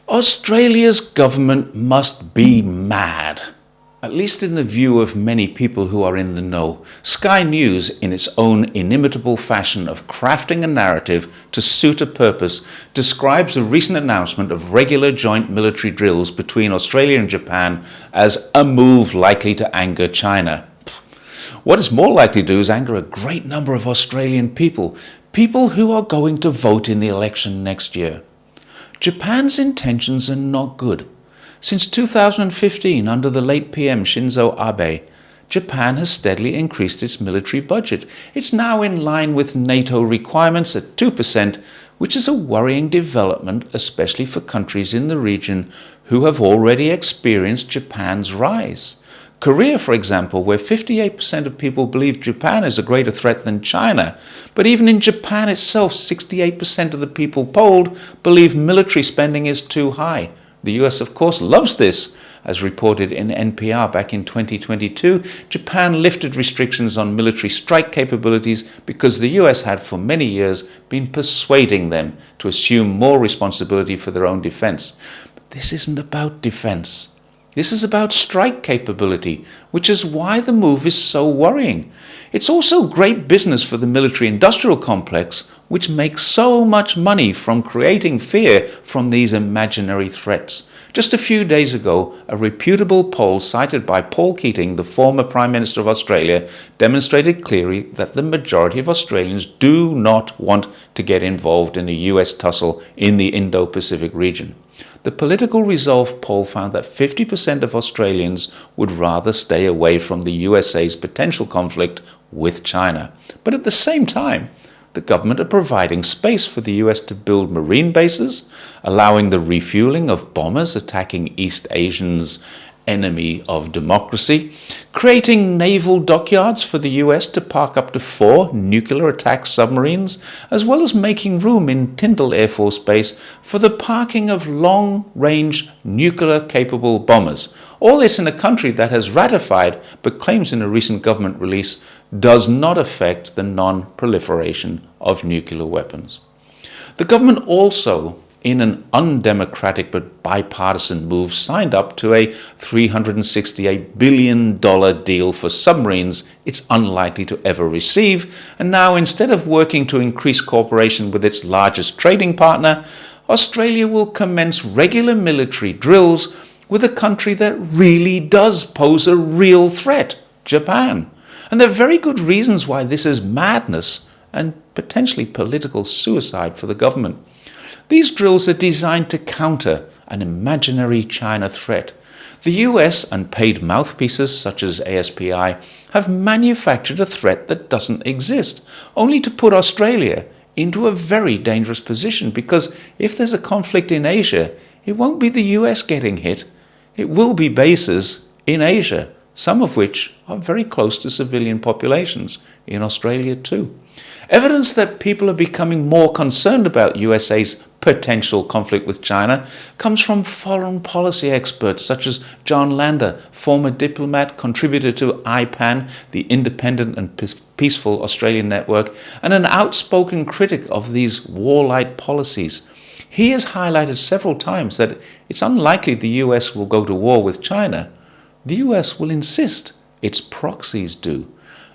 Australia's government must be mad, at least in the view of many people who are in the know. Sky News, in its own inimitable fashion of crafting a narrative to suit a purpose, describes the recent announcement of regular joint military drills between Australia and Japan as a move likely to anger China. What it's more likely to do is anger a great number of Australian people who are going to vote in the election next year. Japan's intentions are not good. Since 2015, under the late PM Shinzo Abe, Japan has steadily increased its military budget. It's now in line with NATO requirements at 2%, which is a worrying development, especially for countries in the region who have already experienced Japan's rise. Korea, for example, where 58% of people believe Japan is a greater threat than China. But even in Japan itself, 68% of the people polled believe military spending is too high. The US, of course, loves this. As reported in NPR back in 2022, Japan lifted restrictions on military strike capabilities because the US had for many years been persuading them to assume more responsibility for their own defense. But this isn't about defense. This is about strike capability, which is why the move is so worrying. It's also great business for the military-industrial complex, which makes so much money from creating fear from these imaginary threats. Just a few days ago, a reputable poll cited by Paul Keating, the former Prime Minister of Australia, demonstrated clearly that the majority of Australians do not want to get involved in a US tussle in the Indo-Pacific region. The Political Resolve poll found that 50% of Australians would rather stay away from the USA's potential conflict with China. But at the same time, the government are providing space for the US to build marine bases, allowing the refueling of bombers attacking East Asians' enemy of democracy, creating naval dockyards for the US to park up to 4 nuclear attack submarines, as well as making room in Tyndall Air Force Base for the parking of long-range nuclear-capable bombers. All this in a country that has ratified, but claims in a recent government release, does not affect the non-proliferation of nuclear weapons. The government also, in an undemocratic but bipartisan move, signed up to a $368 billion deal for submarines it's unlikely to ever receive, and now instead of working to increase cooperation with its largest trading partner, Australia will commence regular military drills with a country that really does pose a real threat, Japan. And there are very good reasons why this is madness and potentially political suicide for the government. These drills are designed to counter an imaginary China threat. The US and paid mouthpieces such as ASPI have manufactured a threat that doesn't exist, only to put Australia into a very dangerous position, because if there's a conflict in Asia, it won't be the US getting hit. It will be bases in Asia, some of which are very close to civilian populations, in Australia too. Evidence that people are becoming more concerned about USA's potential conflict with China comes from foreign policy experts such as John Lander, former diplomat, contributor to IPAN, the Independent and Peaceful Australian Network, and an outspoken critic of these warlike policies. He has highlighted several times that it's unlikely the US will go to war with China. The US will insist its proxies do.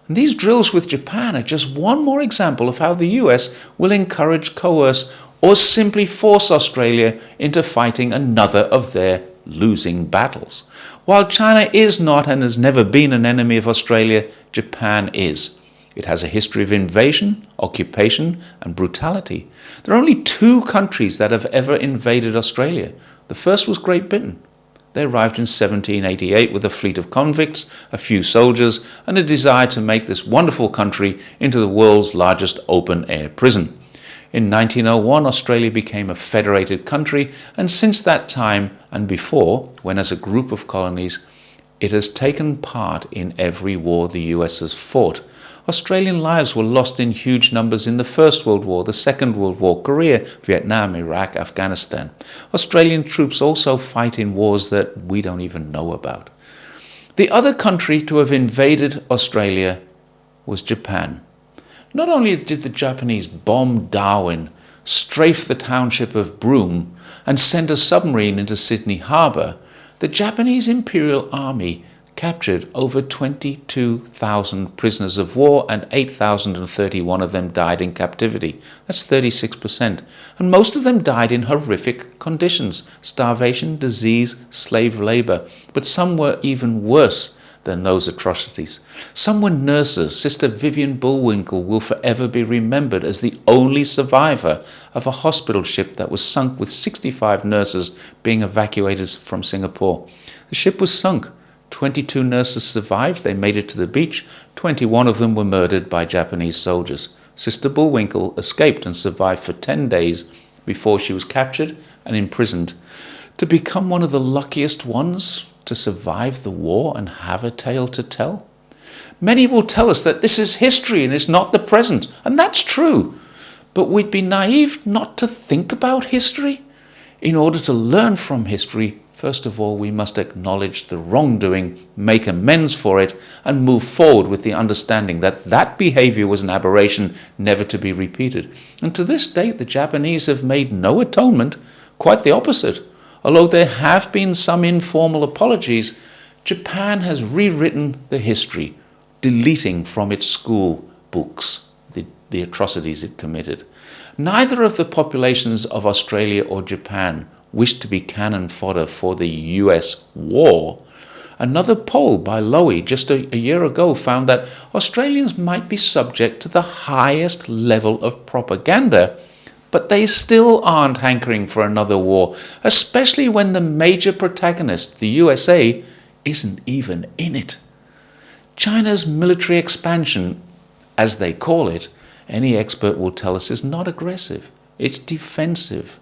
And these drills with Japan are just one more example of how the US will encourage, coerce, or simply force Australia into fighting another of their losing battles. While China is not and has never been an enemy of Australia, Japan is. It has a history of invasion, occupation, and brutality. There are only 2 countries that have ever invaded Australia. The first was Great Britain. They arrived in 1788 with a fleet of convicts, a few soldiers, and a desire to make this wonderful country into the world's largest open-air prison. In 1901, Australia became a federated country, and since that time and before, when as a group of colonies, it has taken part in every war the US has fought. Australian lives were lost in huge numbers in the First World War, the Second World War, Korea, Vietnam, Iraq, Afghanistan. Australian troops also fight in wars that we don't even know about. The other country to have invaded Australia was Japan. Not only did the Japanese bomb Darwin, strafe the township of Broome, and send a submarine into Sydney Harbour, the Japanese Imperial Army captured over 22,000 prisoners of war, and 8,031 of them died in captivity. That's 36%. And most of them died in horrific conditions: starvation, disease, slave labour. But some were even worse than those atrocities. Some were nurses. Sister Vivian Bullwinkle will forever be remembered as the only survivor of a hospital ship that was sunk with 65 nurses being evacuated from Singapore. The ship was sunk. 22 nurses survived. They made it to the beach. 21 of them were murdered by Japanese soldiers. Sister Bullwinkle escaped and survived for 10 days before she was captured and imprisoned. To become one of the luckiest ones to survive the war and have a tale to tell? Many will tell us that this is history and it's not the present, and that's true. But we'd be naive not to think about history. In order to learn from history, first of all, we must acknowledge the wrongdoing, make amends for it, and move forward with the understanding that that behavior was an aberration never to be repeated. And to this date, the Japanese have made no atonement, quite the opposite. Although there have been some informal apologies, Japan has rewritten the history, deleting from its school books the atrocities it committed. Neither of the populations of Australia or Japan wish to be cannon fodder for the US war. Another poll by Lowy just a year ago found that Australians might be subject to the highest level of propaganda, but they still aren't hankering for another war, especially when the major protagonist, the USA, isn't even in it. China's military expansion, as they call it, any expert will tell us, is not aggressive. It's defensive.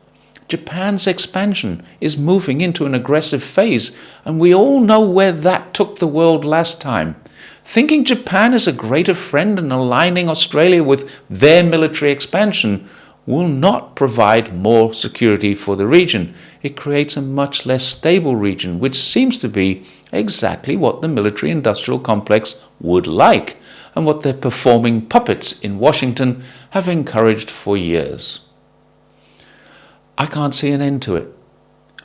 Japan's expansion is moving into an aggressive phase, and we all know where that took the world last time. Thinking Japan is a greater friend and aligning Australia with their military expansion will not provide more security for the region. It creates a much less stable region, which seems to be exactly what the military-industrial complex would like, and what their performing puppets in Washington have encouraged for years. I can't see an end to it.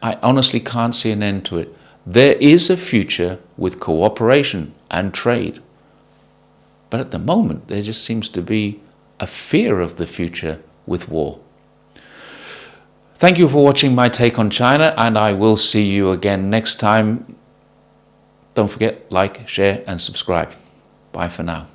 I honestly can't see an end to it. There is a future with cooperation and trade. But at the moment, there just seems to be a fear of the future with war. Thank you for watching my take on China, and I will see you again next time. Don't forget, like, share, and subscribe. Bye for now.